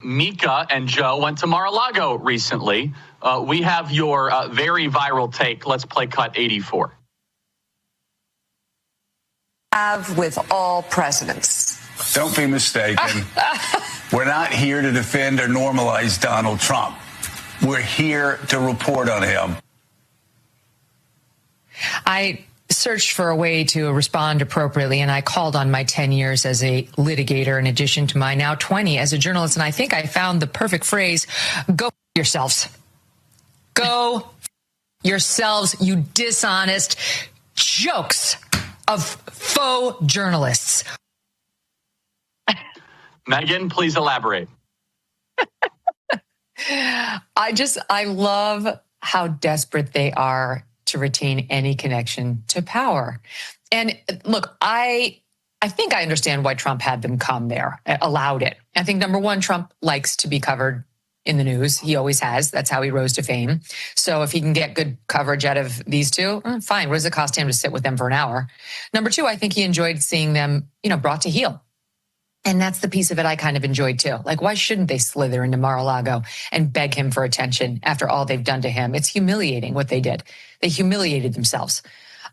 Mika and Joe went to Mar-a-Lago recently. We have your very viral take. Let's play cut 84. Have with all presidents. Don't be mistaken. We're not here to defend or normalize Donald Trump. We're here to report on him. I searched for a way to respond appropriately, and I called on my 10 years as a litigator in addition to my now 20 as a journalist, and I think I found the perfect phrase: go yourselves. Go yourselves, you dishonest jokes of faux journalists. Megyn, please elaborate. I love how desperate they are to retain any connection to power. And look, I think I understand why Trump had them come there, allowed it. I think, number one, Trump likes to be covered in the news. He always has. That's how he rose to fame. So if he can get good coverage out of these two, fine. What does it cost him to sit with them for an hour? Number two, I think he enjoyed seeing them, brought to heel. And that's the piece of it I kind of enjoyed too. Like, why shouldn't they slither into Mar-a-Lago and beg him for attention after all they've done to him? It's humiliating what they did. They humiliated themselves.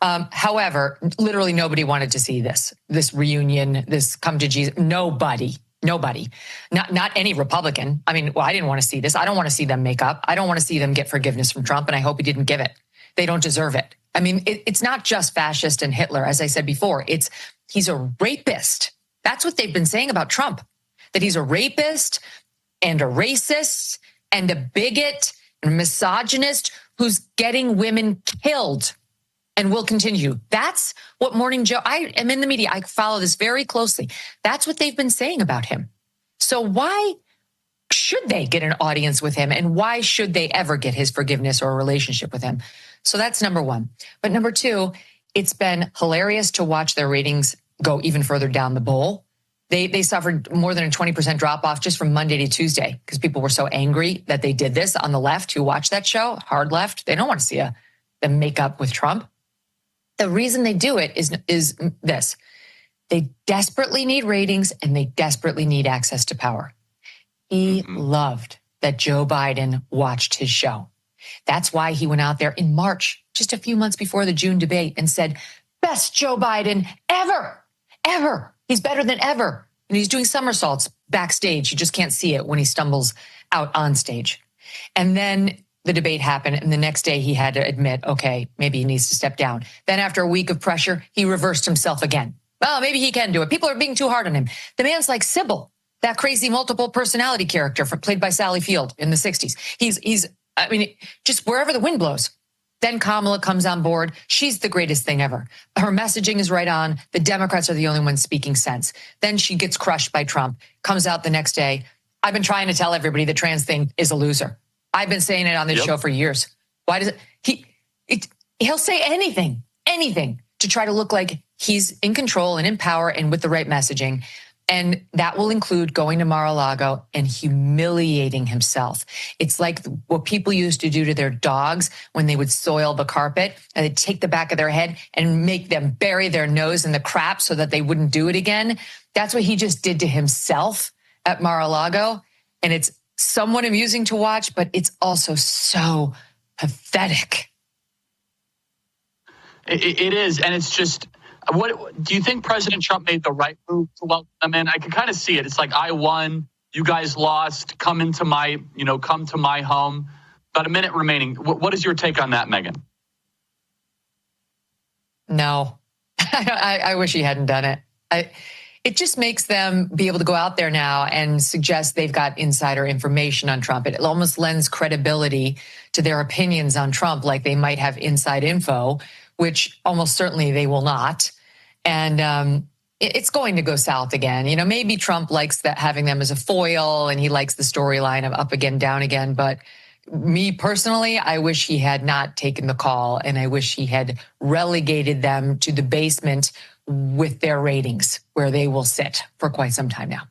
However, literally nobody wanted to see this reunion, this come to Jesus. Nobody, not any Republican. I mean, I didn't want to see this. I don't want to see them make up. I don't want to see them get forgiveness from Trump, and I hope he didn't give it. They don't deserve it. I mean, it's not just fascist and Hitler, as I said before. He's a rapist. That's what they've been saying about Trump, that he's a rapist and a racist and a bigot and a misogynist who's getting women killed and will continue. That's what Morning Joe, I am in the media. I follow this very closely. That's what they've been saying about him. So why should they get an audience with him? And why should they ever get his forgiveness or a relationship with him? So that's number one. But number two, it's been hilarious to watch their ratings go even further down the bowl. They suffered more than a 20% drop off just from Monday to Tuesday because people were so angry that they did this on the left who watched that show, hard left. They don't want to see them make up with Trump. The reason they do it is this. They desperately need ratings and they desperately need access to power. He loved that Joe Biden watched his show. That's why he went out there in March, just a few months before the June debate, and said, best Joe Biden ever. He's better than ever. And he's doing somersaults backstage. You just can't see it when he stumbles out on stage. And then the debate happened. And the next day he had to admit, okay, maybe he needs to step down. Then after a week of pressure, he reversed himself again. Well, maybe he can do it. People are being too hard on him. The man's like Sybil, that crazy multiple personality character played by Sally Field in the 60s. He's just wherever the wind blows. Then Kamala comes on board. She's the greatest thing ever. Her messaging is right on. The Democrats are the only ones speaking sense. Then she gets crushed by Trump, comes out the next day. I've been trying to tell everybody the trans thing is a loser. I've been saying it on this show for years. Why does he'll say anything to try to look like he's in control and in power and with the right messaging. And that will include going to Mar-a-Lago and humiliating himself. It's like what people used to do to their dogs when they would soil the carpet, and they'd take the back of their head and make them bury their nose in the crap so that they wouldn't do it again. That's what he just did to himself at Mar-a-Lago. And it's somewhat amusing to watch, but it's also so pathetic. It is. And it's just, what do you think President Trump made the right move to welcome them in? I can kind of see it. It's like, I won, you guys lost, come to my home. About a minute remaining. What is your take on that, Megyn? No, I wish he hadn't done it. It just makes them be able to go out there now and suggest they've got insider information on Trump. It almost lends credibility to their opinions on Trump, like they might have inside info, which almost certainly they will not. And it's going to go south again. Maybe Trump likes having them as a foil, and he likes the storyline of up again, down again. But me personally, I wish he had not taken the call, and I wish he had relegated them to the basement with their ratings, where they will sit for quite some time now.